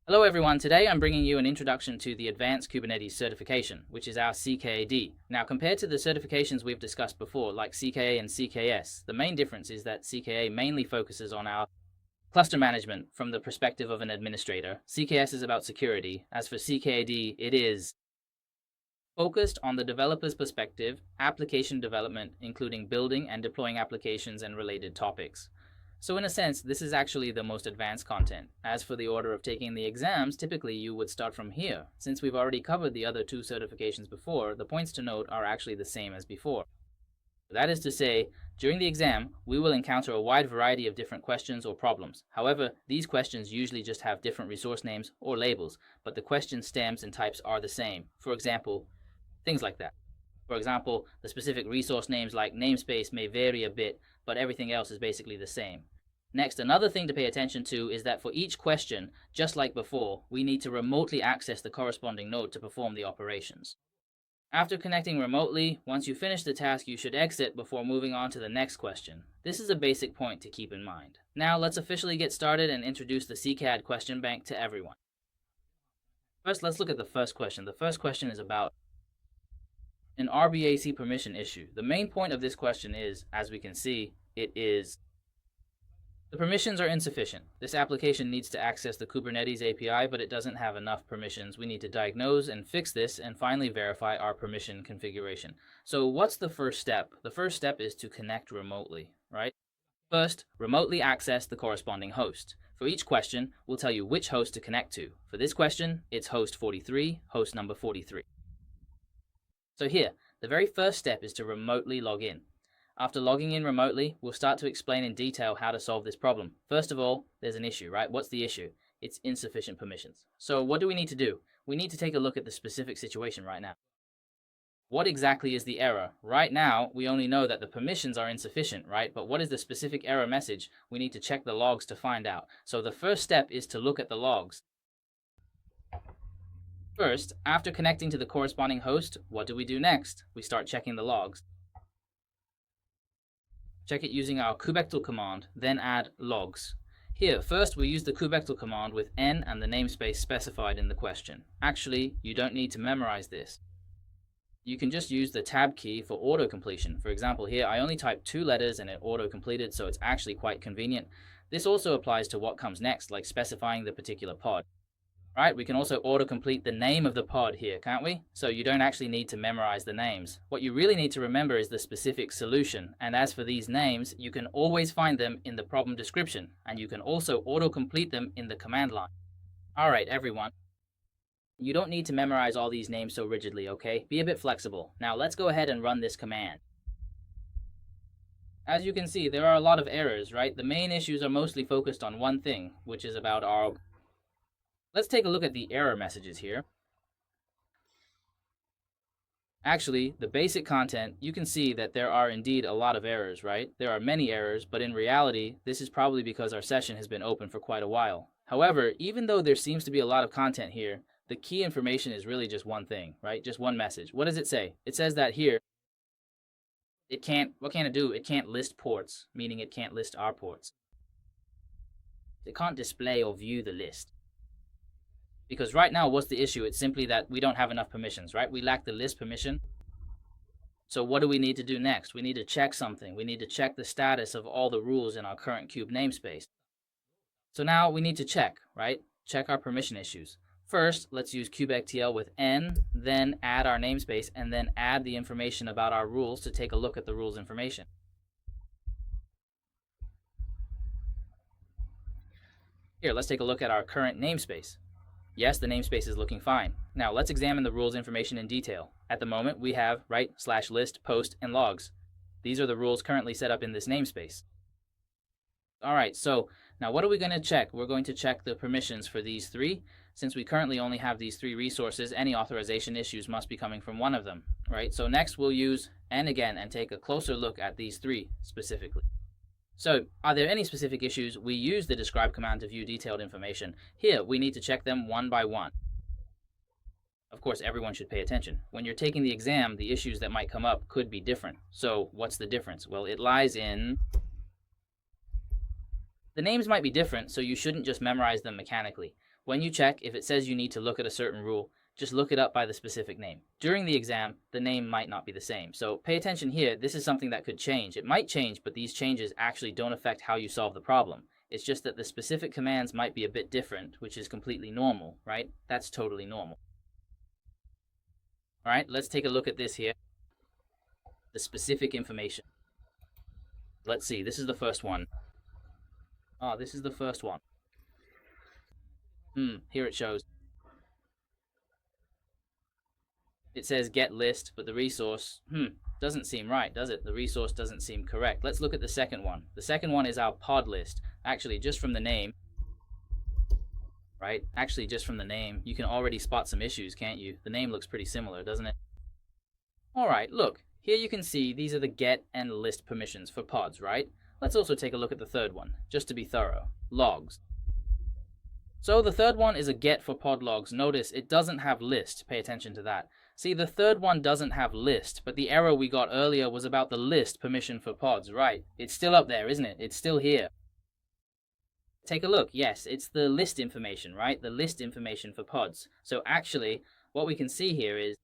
Hello everyone, today I'm bringing you an introduction to the Advanced Kubernetes Certification, which is our CKAD. Now compared to the certifications we've discussed before, like CKA and CKS, the main difference is that CKA mainly focuses on our cluster management from the perspective of an administrator. CKS is about security. As for CKAD, it is focused on the developer's perspective, application development, including building and deploying applications and related topics. So in a sense, this is actually the most advanced content. As for the order of taking the exams, typically you would start from here. Since we've already covered the other two certifications before, the points to note are actually the same as before. That is to say, during the exam, we will encounter a wide variety of different questions or problems. However, these questions usually just have different resource names or labels, but the question stems and types are the same. For example, things like that. For example, the specific resource names like namespace may vary a bit, but everything else is basically the same. Next, another thing to pay attention to is that for each question, just like before, we need to remotely access the corresponding node to perform the operations. After connecting remotely, once you finish the task, you should exit before moving on to the next question. This is a basic point to keep in mind. Now, let's officially get started and introduce the CKAD question bank to everyone. First, let's look at the first question. The first question is about an RBAC permission issue. The main point of this question is, as we can see, it is the permissions are insufficient. This application needs to access the Kubernetes API, but it doesn't have enough permissions. We need to diagnose and fix this and finally verify our permission configuration. So what's the first step? The first step is to connect remotely, right? First, remotely access the corresponding host. For each question, we'll tell you which host to connect to. For this question, it's host 43, host number 43. So here, the very first step is to remotely log in. After logging in remotely, we'll start to explain in detail how to solve this problem. First of all, there's an issue, right? What's the issue? It's insufficient permissions. So what do we need to do? We need to take a look at the specific situation right now. What exactly is the error? Right now, we only know that the permissions are insufficient, right? But what is the specific error message? We need to check the logs to find out. So the first step is to look at the logs. First, after connecting to the corresponding host, what do we do next? We start checking the logs. Check it using our kubectl command, then add logs. Here, first we use the kubectl command with n and the namespace specified in the question. Actually, you don't need to memorize this. You can just use the tab key for auto-completion. For example, here I only typed 2 letters and it auto-completed, so it's actually quite convenient. This also applies to what comes next, like specifying the particular pod. Right, we can also autocomplete the name of the pod here, can't we? So you don't actually need to memorize the names. What you really need to remember is the specific solution. And as for these names, you can always find them in the problem description. And you can also autocomplete them in the command line. Alright, everyone. You don't need to memorize all these names so rigidly, okay? Be a bit flexible. Now let's go ahead and run this command. As you can see, there are a lot of errors, right? The main issues are mostly focused on one thing, which is about our... Let's take a look at the error messages here. Actually, the basic content, you can see that there are indeed a lot of errors, right? There are many errors, but in reality, this is probably because our session has been open for quite a while. However, even though there seems to be a lot of content here, the key information is really just one thing, right? Just one message. What does it say? It says that here, what can it do? It can't list ports, meaning it can't list our ports. It can't display or view the list. Because right now, what's the issue? It's simply that we don't have enough permissions, right? We lack the list permission. So what do we need to do next? We need to check something. We need to check the status of all the rules in our current kube namespace. So now we need to check, right? Check our permission issues. First, let's use kubectl with n, then add our namespace, and then add the information about our rules to take a look at the rules information. Here, let's take a look at our current namespace. Yes, the namespace is looking fine. Now let's examine the rules information in detail. At the moment, we have /list, post, and logs. These are the rules currently set up in this namespace. Alright, so now what are we going to check? We're going to check the permissions for these 3. Since we currently only have these 3 resources, any authorization issues must be coming from one of them, right? So next we'll use n again and take a closer look at these 3 specifically. So, are there any specific issues? We use the describe command to view detailed information. Here, we need to check them one by one. Of course, everyone should pay attention. When you're taking the exam, the issues that might come up could be different. So, what's the difference? Well, it lies in The names might be different, so you shouldn't just memorize them mechanically. When you check, if it says you need to look at a certain rule, just look it up by the specific name. During the exam, the name might not be the same. So pay attention here. This is something that could change. It might change, but these changes actually don't affect how you solve the problem. It's just that the specific commands might be a bit different, which is completely normal, right? That's totally normal. All right, let's take a look at this here. The specific information. Let's see, this is the first one. This is the first one. Here it shows. It says get list, but the resource, doesn't seem right, does it? The resource doesn't seem correct. Let's look at the second one. The second one is our pod list. Actually, just from the name, right? Actually, just from the name, you can already spot some issues, can't you? The name looks pretty similar, doesn't it? All right, look. Here you can see these are the get and list permissions for pods, right? Let's also take a look at the third one, just to be thorough. Logs. So the third one is a get for pod logs. Notice it doesn't have list. Pay attention to that. See, the third one doesn't have list, but the error we got earlier was about the list permission for pods, right? It's still up there, isn't it? It's still here. Take a look. Yes, it's the list information, right? The list information for pods. So actually, what we can see here is,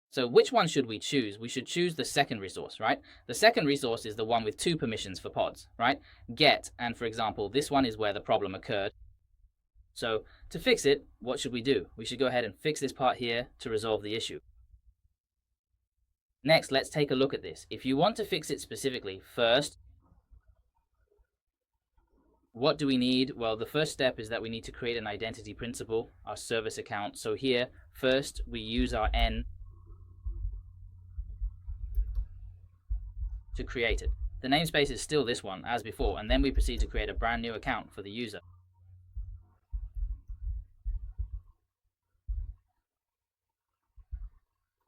so which one should we choose? We should choose the second resource, right? The second resource is the one with 2 permissions for pods, right? Get, and for example, this one is where the problem occurred. So to fix it, what should we do? We should go ahead and fix this part here to resolve the issue. Next, let's take a look at this. If you want to fix it specifically, first, what do we need? Well, the first step is that we need to create an identity principal, our service account. So here, first, we use our N to create it. The namespace is still this one, as before, and then we proceed to create a brand new account for the user.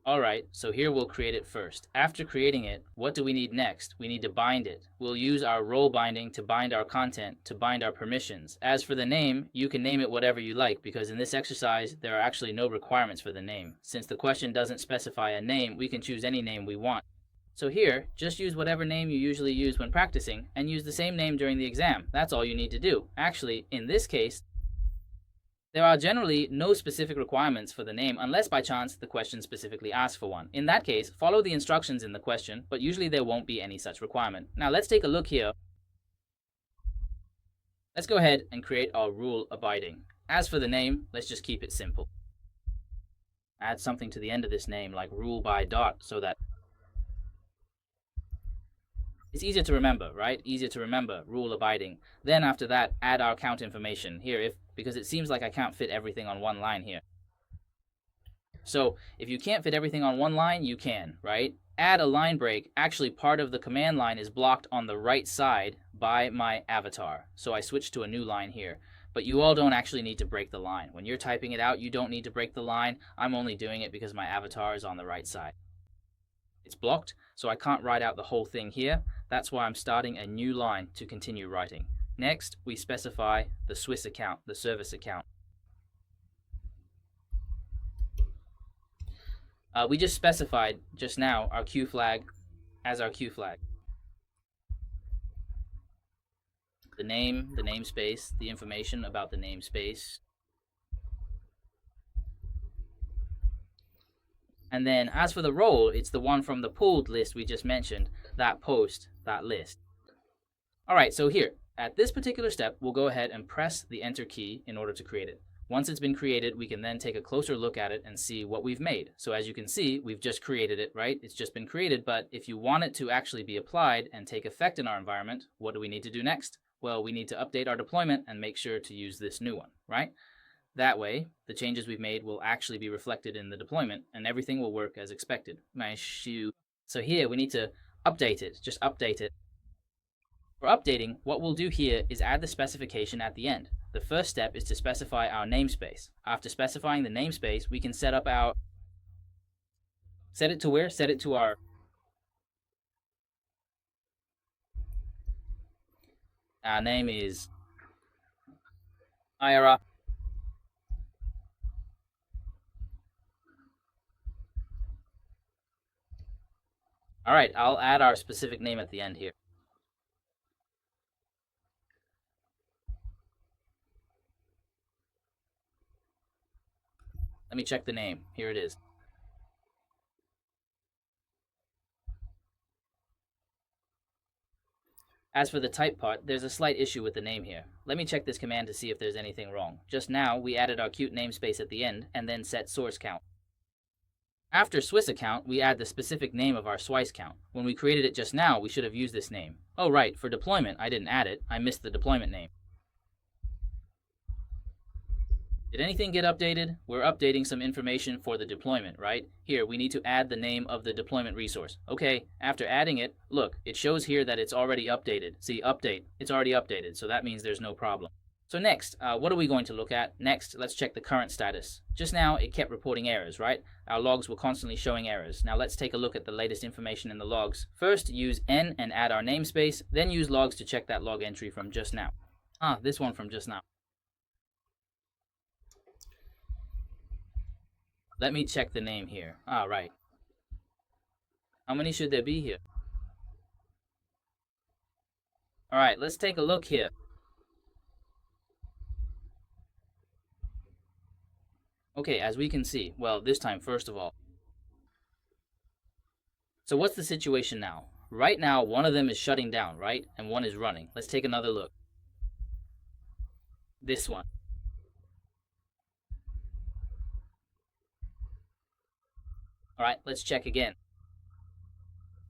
Alright, so here we'll create it first. After creating it, what do we need next? We need to bind it. We'll use our role binding to bind our content, to bind our permissions. As for the name, you can name it whatever you like, because in this exercise, there are actually no requirements for the name. Since the question doesn't specify a name, we can choose any name we want. So here, just use whatever name you usually use when practicing, and use the same name during the exam. That's all you need to do. Actually, in this case, there are generally no specific requirements for the name unless by chance the question specifically asks for one. In that case, follow the instructions in the question, but usually there won't be any such requirement. Now let's take a look here. Let's go ahead and create our rule abiding. As for the name, let's just keep it simple. Add something to the end of this name like rule by dot so that it's easier to remember, right? Easier to remember, rule abiding. Then after that, add our account information here, because it seems like I can't fit everything on one line here. So if you can't fit everything on one line, you can, right? Add a line break. Actually, part of the command line is blocked on the right side by my avatar. So I switched to a new line here. But you all don't actually need to break the line. When you're typing it out, you don't need to break the line. I'm only doing it because my avatar is on the right side. It's blocked, so I can't write out the whole thing here. That's why I'm starting a new line to continue writing. Next, we specify the Swiss account, the service account. We just specified just now our Q flag as our Q flag. The name, the namespace, the information about the namespace. And then as for the role, it's the one from the pooled list we just mentioned, that post, that list. All right, so here, at this particular step, we'll go ahead and press the enter key in order to create it. Once it's been created, we can then take a closer look at it and see what we've made. So as you can see, we've just created it, right? It's just been created, but if you want it to actually be applied and take effect in our environment, what do we need to do next? Well, we need to update our deployment and make sure to use this new one, right? That way, the changes we've made will actually be reflected in the deployment and everything will work as expected. So here we need to update it, just update it. For updating, what we'll do here is add the specification at the end. The first step is to specify our namespace. After specifying the namespace, we can set up our, set it to where? Set it to our name is IRA. All right, I'll add our specific name at the end here. Let me check the name. Here it is. As for the type part, there's a slight issue with the name here. Let me check this command to see if there's anything wrong. Just now, we added our cute namespace at the end and then set source count. After Swiss account, we add the specific name of our Swice count. When we created it just now, we should have used this name. Oh right, for deployment, I didn't add it. I missed the deployment name. Did anything get updated? We're updating some information for the deployment, right? Here, we need to add the name of the deployment resource. Okay, after adding it, look, it shows here that it's already updated. See, update, it's already updated, so that means there's no problem. So next, what are we going to look at? Next, let's check the current status. Just now, it kept reporting errors, right? Our logs were constantly showing errors. Now let's take a look at the latest information in the logs. First, use n and add our namespace, then use logs to check that log entry from just now. This one from just now. Let me check the name here. Right. How many should there be here? All right, let's take a look here. Okay, as we can see, well, this time, first of all. So what's the situation now? Right now, one of them is shutting down, right? And one is running. Let's take another look. This one. All right, let's check again.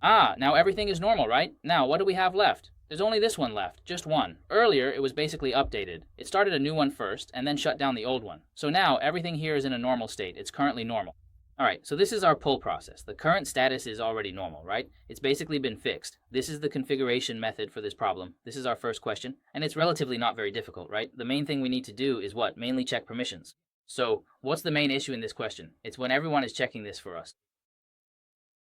Now everything is normal, right? Now, what do we have left? There's only this one left, just one. Earlier, it was basically updated. It started a new one first, and then shut down the old one. So now, everything here is in a normal state. It's currently normal. All right, so this is our pull process. The current status is already normal, right? It's basically been fixed. This is the configuration method for this problem. This is our first question, and it's relatively not very difficult, right? The main thing we need to do is what? Mainly check permissions. So what's the main issue in this question? It's when everyone is checking this for us.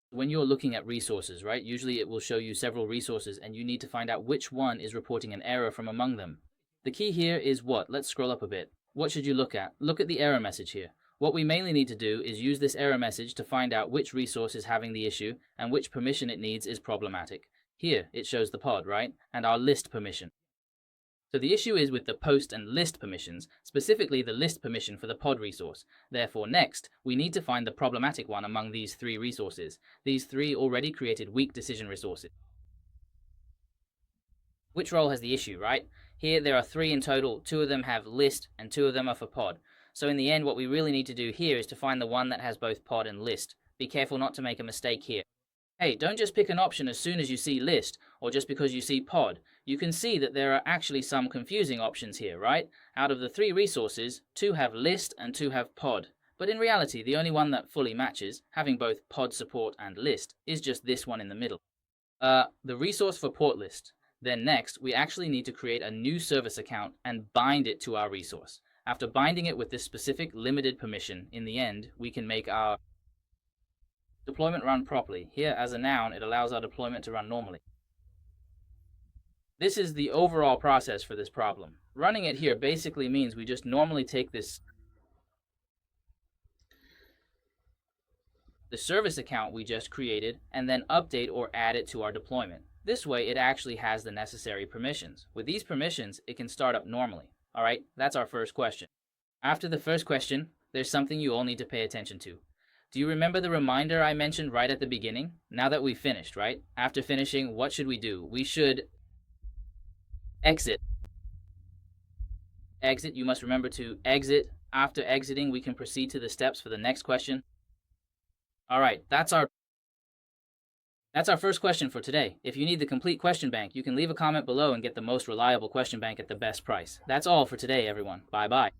When you're looking at resources, right, usually it will show you several resources and you need to find out which one is reporting an error from among them. The key here is what? Let's scroll up a bit. What should you look at? Look at the error message here. What we mainly need to do is use this error message to find out which resource is having the issue and which permission it needs is problematic. Here, it shows the pod, right, and our list permission. So the issue is with the post and list permissions, specifically the list permission for the pod resource. Therefore, next, we need to find the problematic one among these three resources. These three already created weak decision resources. Which role has the issue, right? Here there are three in total. Two of them have list and two of them are for pod. So in the end, what we really need to do here is to find the one that has both pod and list. Be careful not to make a mistake here. Hey, don't just pick an option as soon as you see list, or just because you see pod. You can see that there are actually some confusing options here, right? Out of the three resources, two have list and two have pod. But in reality, the only one that fully matches, having both pod support and list, is just this one in the middle. The resource for port list. Then next, we actually need to create a new service account and bind it to our resource. After binding it with this specific limited permission, in the end, we can make our deployment run properly. Here, as a noun, it allows our deployment to run normally. This is the overall process for this problem. Running it here basically means we just normally take the service account we just created and then update or add it to our deployment. This way, it actually has the necessary permissions. With these permissions, it can start up normally. All right, that's our first question. After the first question, there's something you all need to pay attention to. Do you remember the reminder I mentioned right at the beginning? Now that we've finished, right? After finishing, what should we do? We should exit. Exit, you must remember to exit. After exiting, we can proceed to the steps for the next question. All right, that's our first question for today. If you need the complete question bank, you can leave a comment below and get the most reliable question bank at the best price. That's all for today, everyone. Bye-bye.